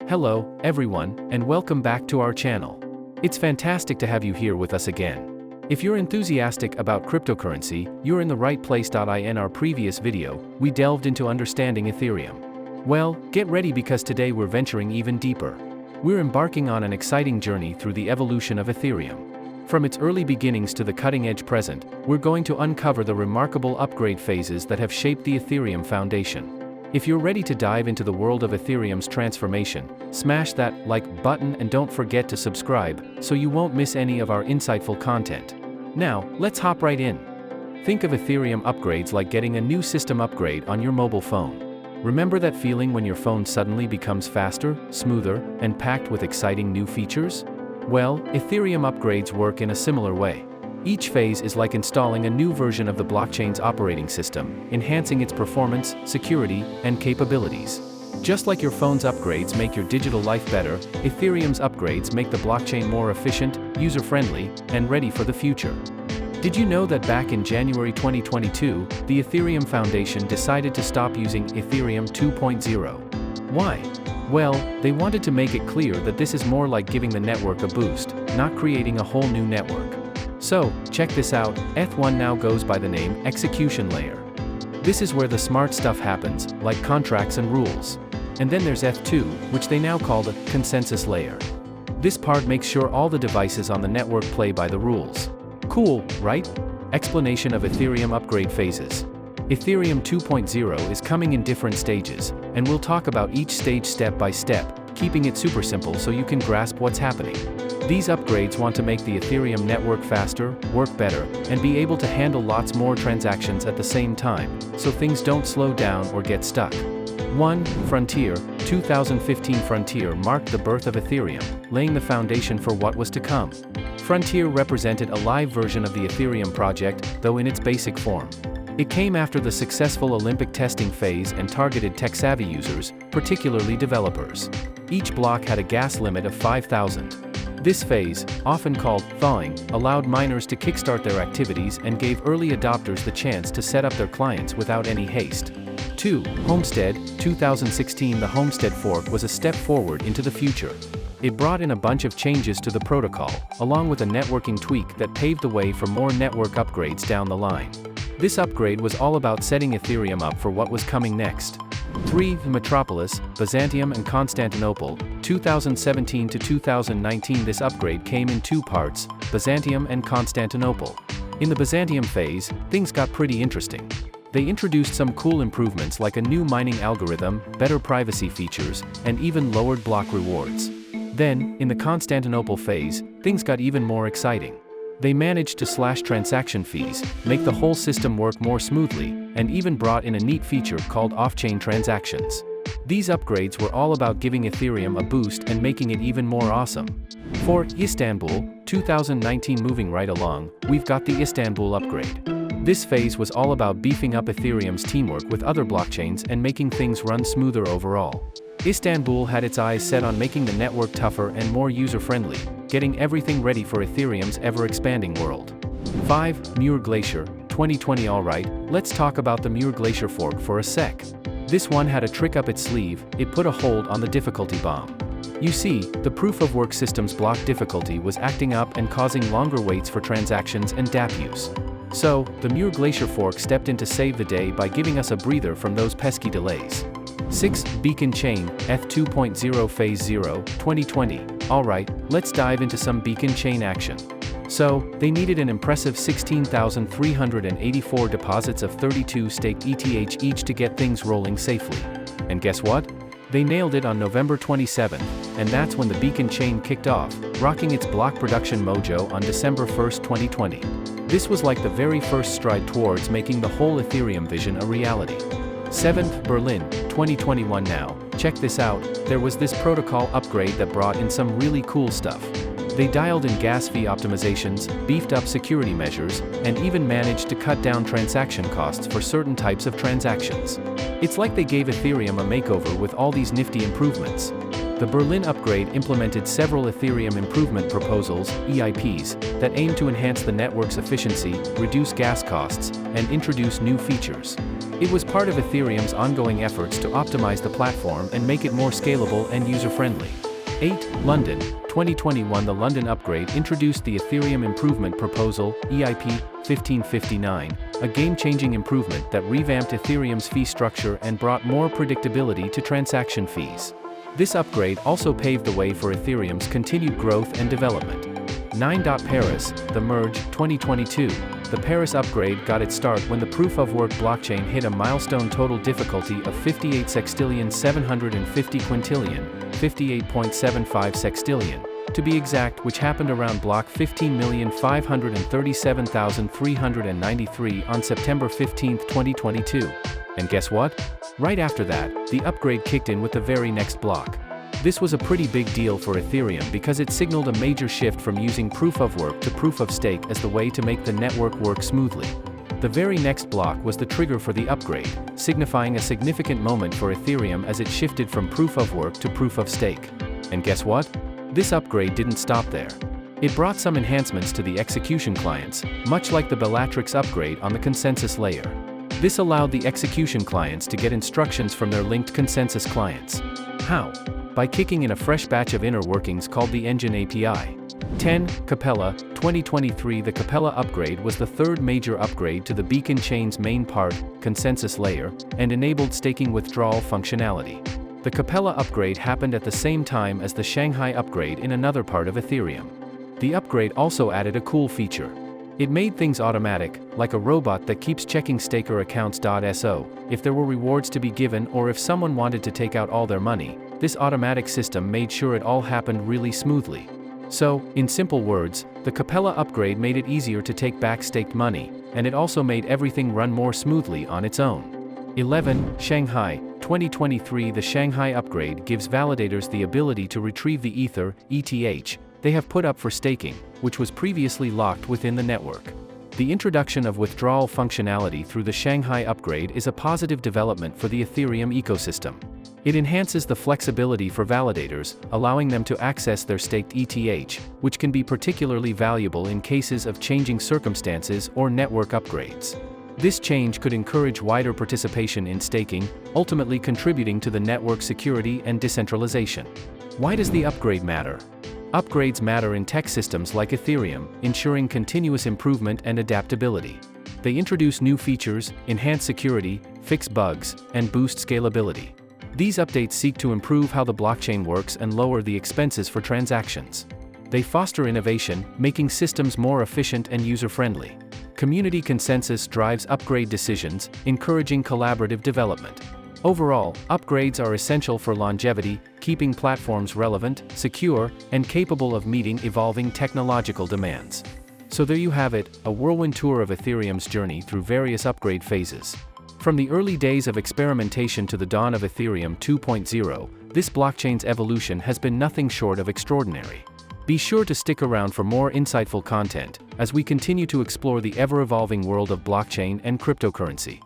Hello, everyone, and welcome back to our channel. It's fantastic to have you here with us again. If you're enthusiastic about cryptocurrency, you're in the right place. In our previous video, we delved into understanding Ethereum. Well, get ready because today we're venturing even deeper. We're embarking on an exciting journey through the evolution of Ethereum. From its early beginnings to the cutting-edge present, we're going to uncover the remarkable upgrade phases that have shaped the Ethereum foundation. If you're ready to dive into the world of Ethereum's transformation, smash that like button and don't forget to subscribe so you won't miss any of our insightful content. Now, let's hop right in. Think of Ethereum upgrades like getting a new system upgrade on your mobile phone. Remember that feeling when your phone suddenly becomes faster, smoother, and packed with exciting new features? Well, Ethereum upgrades work in a similar way. Each phase is like installing a new version of the blockchain's operating system, enhancing its performance, security, and capabilities. Just like your phone's upgrades make your digital life better, Ethereum's upgrades make the blockchain more efficient, user-friendly, and ready for the future. Did you know that back in January 2022, the Ethereum Foundation decided to stop using Ethereum 2.0? Why? Well, they wanted to make it clear that this is more like giving the network a boost, not creating a whole new network. So, check this out, ETH1 now goes by the name Execution Layer. This is where the smart stuff happens, like contracts and rules. And then there's ETH2, which they now call the Consensus Layer. This part makes sure all the devices on the network play by the rules. Cool, right? Explanation of Ethereum upgrade phases. Ethereum 2.0 is coming in different stages, and we'll talk about each stage step by step, keeping it super simple so you can grasp what's happening. These upgrades want to make the Ethereum network faster, work better, and be able to handle lots more transactions at the same time, so things don't slow down or get stuck. 1. Frontier. 2015 Frontier marked the birth of Ethereum, laying the foundation for what was to come. Frontier represented a live version of the Ethereum project, though in its basic form. It came after the successful Olympic testing phase and targeted tech-savvy users, particularly developers. Each block had a gas limit of 5,000. This phase, often called thawing, allowed miners to kickstart their activities and gave early adopters the chance to set up their clients without any haste. 2. Homestead. 2016 The Homestead fork was a step forward into the future. It brought in a bunch of changes to the protocol, along with a networking tweak that paved the way for more network upgrades down the line. This upgrade was all about setting Ethereum up for what was coming next. 3. The Metropolis, Byzantium and Constantinople, 2017 to 2019 This upgrade came in two parts, Byzantium and Constantinople. In the Byzantium phase, things got pretty interesting. They introduced some cool improvements like a new mining algorithm, better privacy features, and even lowered block rewards. Then, in the Constantinople phase, things got even more exciting. They managed to slash transaction fees, make the whole system work more smoothly, and even brought in a neat feature called off-chain transactions. These upgrades were all about giving Ethereum a boost and making it even more awesome. 4. Istanbul, 2019 Moving right along, we've got the Istanbul upgrade. This phase was all about beefing up Ethereum's teamwork with other blockchains and making things run smoother overall. Istanbul had its eyes set on making the network tougher and more user-friendly, getting everything ready for Ethereum's ever-expanding world. 5. Muir Glacier, 2020 Alright, let's talk about the Muir Glacier fork for a sec. This one had a trick up its sleeve, it put a hold on the difficulty bomb. You see, the proof-of-work system's block difficulty was acting up and causing longer waits for transactions and DApp use. So, the Muir Glacier fork stepped in to save the day by giving us a breather from those pesky delays. 6. Beacon Chain, ETH 2.0 Phase 0, 2020. Alright, let's dive into some Beacon Chain action. So, they needed an impressive 16,384 deposits of 32 staked ETH each to get things rolling safely. And guess what? They nailed it on November 27th, and that's when the Beacon Chain kicked off, rocking its block production mojo on December 1st, 2020. This was like the very first stride towards making the whole Ethereum vision a reality. 7th, Berlin, 2021 Now, check this out, there was this protocol upgrade that brought in some really cool stuff. They dialed in gas fee optimizations, beefed up security measures, and even managed to cut down transaction costs for certain types of transactions. It's like they gave Ethereum a makeover with all these nifty improvements. The Berlin upgrade implemented several Ethereum improvement proposals, EIPs, that aim to enhance the network's efficiency, reduce gas costs, and introduce new features. It was part of Ethereum's ongoing efforts to optimize the platform and make it more scalable and user-friendly. 8. London, 2021. The London upgrade introduced the Ethereum Improvement Proposal, EIP, 1559, a game-changing improvement that revamped Ethereum's fee structure and brought more predictability to transaction fees. This upgrade also paved the way for Ethereum's continued growth and development. 9. Paris, the Merge, 2022. The Paris upgrade got its start when the proof-of-work blockchain hit a milestone total difficulty of 58 sextillion 750 quintillion, 58.75 sextillion, to be exact, which happened around block 15,537,393 on September 15, 2022. And guess what? Right after that, the upgrade kicked in with the very next block. This was a pretty big deal for Ethereum because it signaled a major shift from using proof-of-work to proof-of-stake as the way to make the network work smoothly. The very next block was the trigger for the upgrade, signifying a significant moment for Ethereum as it shifted from proof-of-work to proof-of-stake. And guess what? This upgrade didn't stop there. It brought some enhancements to the execution clients, much like the Bellatrix upgrade on the consensus layer. This allowed the execution clients to get instructions from their linked consensus clients. How? By kicking in a fresh batch of inner workings called the Engine API. 10. Capella, 2023. The Capella upgrade was the third major upgrade to the Beacon chain's main part, consensus layer, and enabled staking withdrawal functionality. The Capella upgrade happened at the same time as the Shanghai upgrade in another part of Ethereum. The upgrade also added a cool feature. It made things automatic, like a robot that keeps checking staker accounts.so, if there were rewards to be given or if someone wanted to take out all their money. This automatic system made sure it all happened really smoothly. So, in simple words, the Capella upgrade made it easier to take back staked money, and it also made everything run more smoothly on its own. 11. Shanghai, 2023. The Shanghai upgrade gives validators the ability to retrieve the Ether, ETH, they have put up for staking, which was previously locked within the network. The introduction of withdrawal functionality through the Shanghai upgrade is a positive development for the Ethereum ecosystem. It enhances the flexibility for validators, allowing them to access their staked ETH, which can be particularly valuable in cases of changing circumstances or network upgrades. This change could encourage wider participation in staking, ultimately contributing to the network security and decentralization. Why does the upgrade matter? Upgrades matter in tech systems like Ethereum, ensuring continuous improvement and adaptability. They introduce new features, enhance security, fix bugs, and boost scalability. These updates seek to improve how the blockchain works and lower the expenses for transactions. They foster innovation, making systems more efficient and user-friendly. Community consensus drives upgrade decisions, encouraging collaborative development. Overall, upgrades are essential for longevity, keeping platforms relevant, secure, and capable of meeting evolving technological demands. So there you have it, a whirlwind tour of Ethereum's journey through various upgrade phases. From the early days of experimentation to the dawn of Ethereum 2.0, this blockchain's evolution has been nothing short of extraordinary. Be sure to stick around for more insightful content, as we continue to explore the ever-evolving world of blockchain and cryptocurrency.